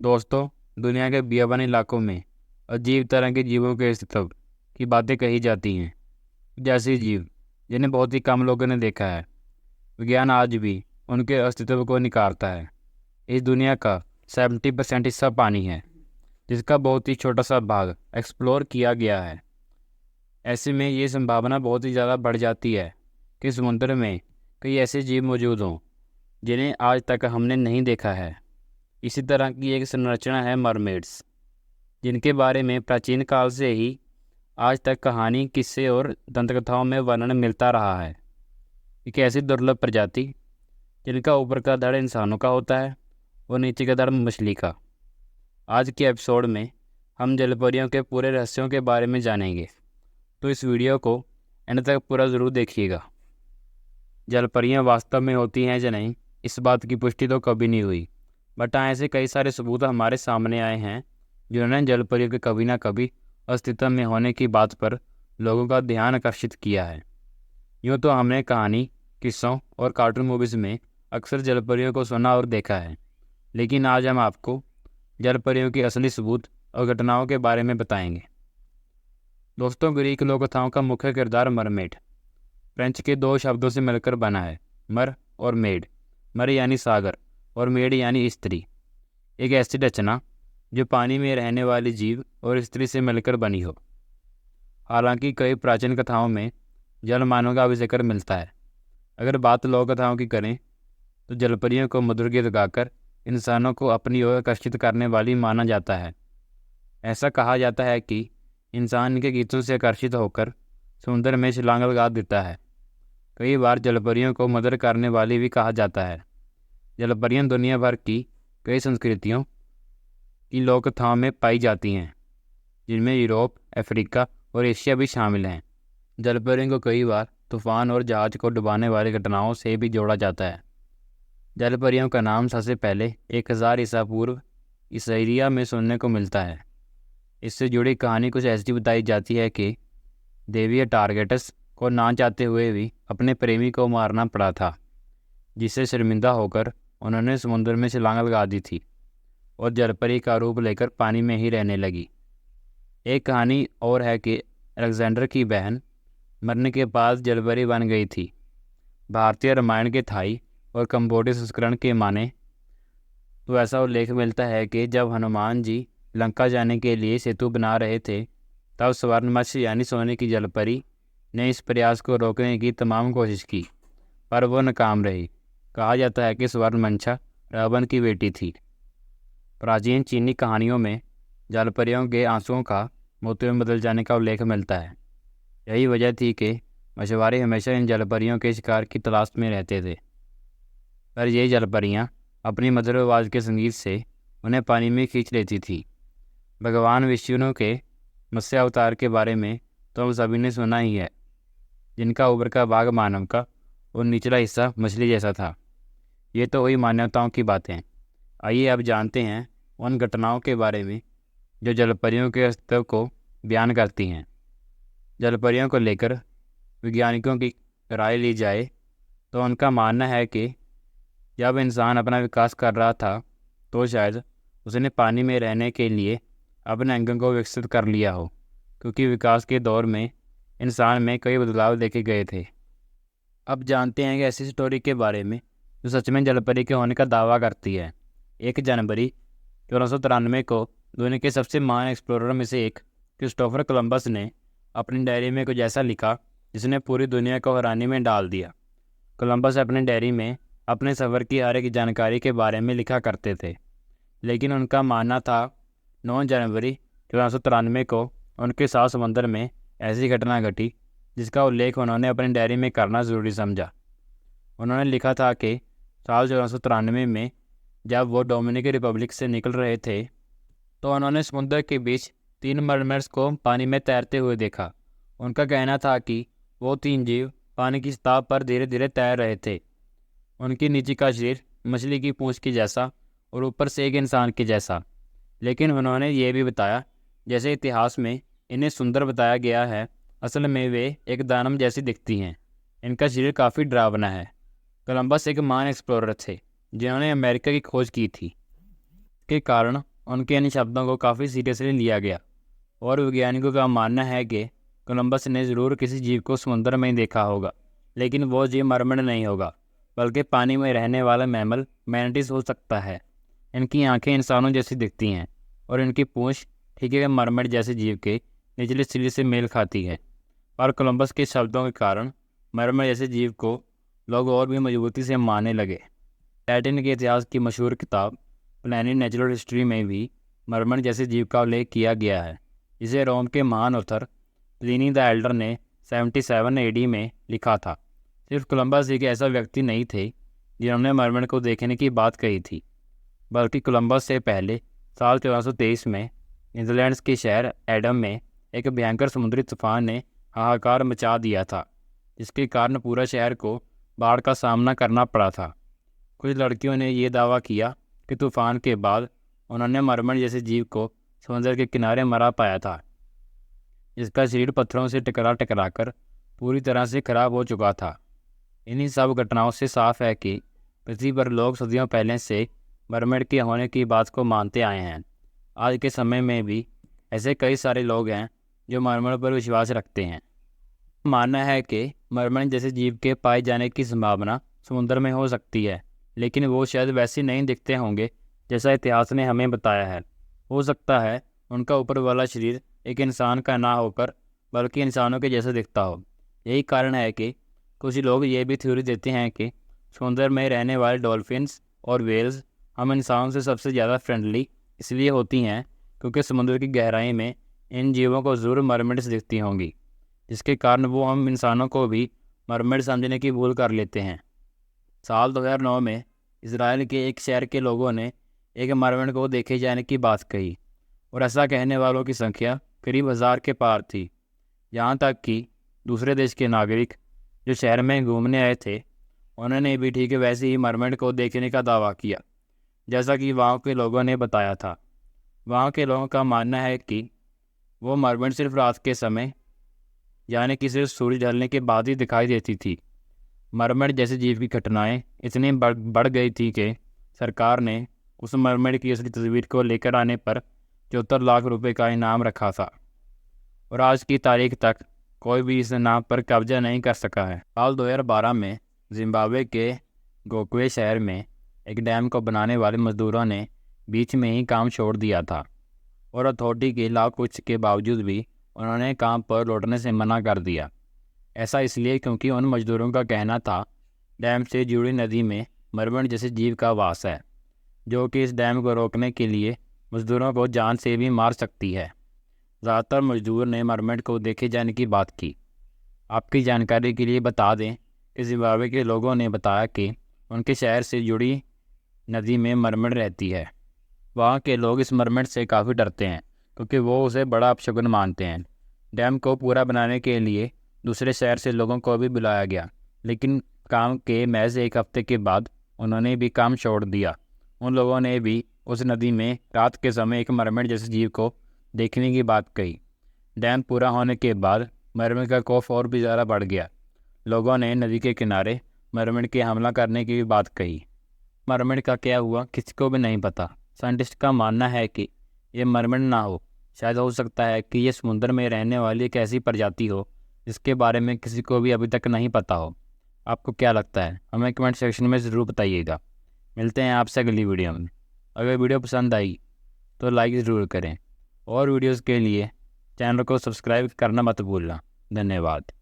दोस्तों, दुनिया के बियाबान इलाकों में अजीब तरह के जीवों के अस्तित्व की बातें कही जाती हैं। जैसे जीव जिन्हें बहुत ही कम लोगों ने देखा है। विज्ञान आज भी उनके अस्तित्व को निकारता है। इस दुनिया का 70% हिस्सा पानी है, जिसका बहुत ही छोटा सा भाग एक्सप्लोर किया गया है। ऐसे में ये संभावना बहुत ही ज़्यादा बढ़ जाती है कि समुद्र में कई ऐसे जीव मौजूद हों जिन्हें आज तक हमने नहीं देखा है। इसी तरह की एक संरचना है मरमेड्स, जिनके बारे में प्राचीन काल से ही आज तक कहानी, किस्से और दंतकथाओं में वर्णन मिलता रहा है। एक ऐसी दुर्लभ प्रजाति जिनका ऊपर का धड़ इंसानों का होता है और नीचे का धड़ मछली का। आज के एपिसोड में हम जलपरियों के पूरे रहस्यों के बारे में जानेंगे, तो इस वीडियो को एंड तक पूरा ज़रूर देखिएगा। जलपरियां वास्तव में होती हैं या नहीं, इस बात की पुष्टि तो कभी नहीं हुई, बट हाँ, ऐसे कई सारे सबूत हमारे सामने आए हैं जिन्होंने जलपरियों के कभी ना कभी अस्तित्व में होने की बात पर लोगों का ध्यान आकर्षित किया है। यूँ तो हमने कहानी, किस्सों और कार्टून मूवीज़ में अक्सर जलपरियों को सुना और देखा है, लेकिन आज हम आपको जलपरियों की असली सबूत और घटनाओं के बारे में बताएंगे। दोस्तों, ग्रीक लोककथाओं का मुख्य किरदार मरमेड फ्रेंच के दो शब्दों से मिलकर बना है, मर और मेड। मर यानी सागर और मेड यानी स्त्री। एक ऐसी रचना जो पानी में रहने वाली जीव और स्त्री से मिलकर बनी हो। हालांकि कई प्राचीन कथाओं में जलमानव का भी जिक्र मिलता है। अगर बात लोक कथाओं की करें तो जलपरियों को मधुर गीत गाकर इंसानों को अपनी ओर आकर्षित करने वाली माना जाता है। ऐसा कहा जाता है कि इंसान इनके गीतों से आकर्षित होकर समुद्र में छलांग लगा देता है। कई बार जलपरियों को मदर करने वाली भी कहा जाता है। जलपरियां दुनिया भर की कई संस्कृतियों की लोक कथाओं में पाई जाती हैं, जिनमें यूरोप, अफ्रीका और एशिया भी शामिल हैं। जलपरियों को कई बार तूफान और जहाज को डुबाने वाली घटनाओं से भी जोड़ा जाता है। जलपरियों का नाम सबसे पहले 1000 ईसा पूर्व ईसाइरिया में सुनने को मिलता है। इससे जुड़ी कहानी कुछ ऐसी बताई जाती है कि देवी टारगेटस को ना चाहते हुए भी अपने प्रेमी को मारना पड़ा था, जिससे शर्मिंदा होकर उन्होंने समुद्र में छलांग लगा दी थी और जलपरी का रूप लेकर पानी में ही रहने लगी। एक कहानी और है कि अलेक्जेंडर की बहन मरने के बाद जलपरी बन गई थी। भारतीय रामायण के थाई और कंबोडिया संस्करण के माने तो ऐसा उल्लेख मिलता है कि जब हनुमान जी लंका जाने के लिए सेतु बना रहे थे, तब स्वर्णमत्स्य यानी सोने की जलपरी ने इस प्रयास को रोकने की तमाम कोशिश की, पर वो नाकाम रही। कहा जाता है कि स्वर्णमंछा रावण की बेटी थी। प्राचीन चीनी कहानियों में जलपरियों के आंसुओं का मोतियों में बदल जाने का उल्लेख मिलता है। यही वजह थी कि मछुआरे हमेशा इन जलपरियों के शिकार की तलाश में रहते थे, पर ये जलपरियां अपनी मधुर आवाज़ के संगीत से उन्हें पानी में खींच लेती थी। भगवान विष्णु के मत्स्य अवतार के बारे में तो हम सभी ने सुना ही है, जिनका ऊपर का भाग मानव का और निचला हिस्सा मछली जैसा था। ये तो वही मान्यताओं की बातें। आइए अब जानते हैं उन घटनाओं के बारे में जो जलपरियों के अस्तित्व को बयान करती हैं। जलपरियों को लेकर वैज्ञानिकों की राय ली जाए तो उनका मानना है कि जब इंसान अपना विकास कर रहा था, तो शायद उसने पानी में रहने के लिए अपने अंगों को विकसित कर लिया हो, क्योंकि विकास के दौर में इंसान में कई बदलाव देखे गए थे। अब जानते हैं कि ऐसी स्टोरी के बारे में जो सच में जलपरी के होने का दावा करती है। 1 जनवरी 1493 को दुनिया के सबसे महान एक्सप्लोरर में से एक क्रिस्टोफर कोलंबस ने अपनी डायरी में कुछ ऐसा लिखा जिसने पूरी दुनिया को हैरानी में डाल दिया। कोलंबस अपनी डायरी में अपने सफ़र की हर एक जानकारी के बारे में लिखा करते थे, लेकिन उनका मानना था 9 जनवरी 1493 को उनके साथ समंदर में ऐसी घटना घटी जिसका उल्लेख उन्होंने अपनी डायरी में करना ज़रूरी समझा। उन्होंने लिखा था कि साल 1493 में जब वो डोमिनिकन रिपब्लिक से निकल रहे थे, तो उन्होंने समुद्र के बीच 3 मरमेड्स को पानी में तैरते हुए देखा। उनका कहना था कि वो 3 जीव पानी की सतह पर धीरे धीरे तैर रहे थे। उनके नीचे का शरीर मछली की पूंछ के जैसा और ऊपर से एक इंसान के जैसा। लेकिन उन्होंने ये भी बताया, जैसे इतिहास में इन्हें सुंदर बताया गया है, असल में वे एक दानव जैसी दिखती हैं। इनका शरीर काफ़ी डरावना है। कोलंबस एक महान एक्सप्लोरर थे जिन्होंने अमेरिका की खोज की थी। जिसके कारण उनके इन शब्दों को काफ़ी सीरियसली लिया गया और वैज्ञानिकों का मानना है कि कोलंबस ने ज़रूर किसी जीव को समुद्र में ही देखा होगा, लेकिन वो जीव मरमड नहीं होगा, बल्कि पानी में रहने वाला मैमल मैनाटिस हो सकता है। इनकी आंखें इंसानों जैसी दिखती हैं और इनकी पूंछ ठीक है मरमड जैसे जीव के निचले सिरे से मेल खाती है। और कोलंबस के शब्दों के कारण मरमड जैसे जीव को लोग और भी मजबूती से मानने लगे। लैटिन के इतिहास की मशहूर किताब प्लेनी नेचुरल हिस्ट्री में भी मरमड जैसे जीव का उल्लेख किया गया है, जिसे रोम के महान ऑथर प्लिनी द एल्डर ने 77 AD में लिखा था। सिर्फ कोलंबस एक ऐसा व्यक्ति नहीं थे जिन्होंने मरमड को देखने की बात कही थी, बल्कि कोलंबस से पहले साल 1423 में नीदरलैंड्स के शहर एडम में एक भयंकर समुद्री तूफान ने हाहाकार मचा दिया था, जिसके कारण पूरा शहर को बाढ़ का सामना करना पड़ा था। कुछ लड़कियों ने यह दावा किया कि तूफान के बाद उन्होंने मरमड जैसे जीव को समुद्र के किनारे मरा पाया था, जिसका शरीर पत्थरों से टकरा कर पूरी तरह से खराब हो चुका था। इन्हीं सब घटनाओं से साफ है कि पृथ्वी पर लोग सदियों पहले से मरमड के होने की बात को मानते आए हैं। आज के समय में भी ऐसे कई सारे लोग हैं जो मरमड पर विश्वास रखते हैं। मानना है कि मरमड जैसे जीव के पाए जाने की संभावना समुद्र में हो सकती है, लेकिन वो शायद वैसे नहीं दिखते होंगे जैसा इतिहास ने हमें बताया है। हो सकता है उनका ऊपर वाला शरीर एक इंसान का ना होकर बल्कि इंसानों के जैसा दिखता हो। यही कारण है कि कुछ लोग ये भी थ्योरी देते हैं कि समुद्र में रहने वाले डॉल्फिन्स और वेल्स हम इंसानों से सबसे ज़्यादा फ्रेंडली इसलिए होती हैं क्योंकि समुद्र की गहराई में इन जीवों को ज़रूर मरमिड्स दिखती होंगी, जिसके कारण वो हम इंसानों को भी मरमिड समझने की भूल कर लेते हैं। साल 2009 में इसराइल के एक शहर के लोगों ने एक मरमिड को देखे जाने की बात कही और ऐसा कहने वालों की संख्या करीब 1000 के पार थी। यहाँ तक कि दूसरे देश के नागरिक जो शहर में घूमने आए थे, उन्होंने भी ठीक वैसे ही मरमिड को देखने का दावा किया, जैसा कि वहाँ के लोगों ने बताया था। वहाँ के लोगों का मानना है कि वो मरमिड सिर्फ रात के समय यानी कि सिर्फ सूरज ढलने के बाद ही दिखाई देती थी। मरमिड जैसे जीव की घटनाएं इतनी बढ़ गई थी कि सरकार ने उस मरमिड की असली तस्वीर को लेकर आने पर 74 लाख रुपए का इनाम रखा था और आज की तारीख तक कोई भी इस नाम पर कब्जा नहीं कर सका है। साल 2012 में जिम्बाब्वे के गोक्वे शहर में एक डैम को बनाने वाले मजदूरों ने बीच में ही काम छोड़ दिया था और अथॉरिटी के लाख कुछ के बावजूद भी उन्होंने काम पर लौटने से मना कर दिया। ऐसा इसलिए क्योंकि उन मजदूरों का कहना था डैम से जुड़ी नदी में मरमड जैसे जीव का वास है, जो कि इस डैम को रोकने के लिए मजदूरों को जान से भी मार सकती है। ज़्यादातर मजदूर ने मरमिड को देखे जाने की बात की। आपकी जानकारी के लिए बता दें कि जिम्बाब्वे के लोगों ने बताया कि उनके शहर से जुड़ी नदी में मरमिड रहती है। वहाँ के लोग इस मरमिड से काफ़ी डरते हैं क्योंकि वो उसे बड़ा अपशगुन मानते हैं। डैम को पूरा बनाने के लिए दूसरे शहर से लोगों को भी बुलाया गया, लेकिन काम के महज एक हफ्ते के बाद उन्होंने भी काम छोड़ दिया। उन लोगों ने भी उस नदी में रात के समय एक मरमिड जैसे जीव को देखने की बात कही। डैम पूरा होने के बाद मरमिड का खौफ और भी ज़्यादा बढ़ गया। लोगों ने नदी के किनारे मरमिड के हमला करने की भी बात कही। मरमिड का क्या हुआ किसी को भी नहीं पता। साइंटिस्ट का मानना है कि ये मरमिड ना हो, शायद हो सकता है कि ये समुद्र में रहने वाली एक ऐसी प्रजाति हो जिसके बारे में किसी को भी अभी तक नहीं पता हो। आपको क्या लगता है हमें कमेंट सेक्शन में ज़रूर बताइएगा। मिलते हैं आपसे अगली वीडियो में। अगर वीडियो पसंद आई तो लाइक ज़रूर करें और वीडियोज़ के लिए चैनल को सब्सक्राइब करना मत भूलना। धन्यवाद।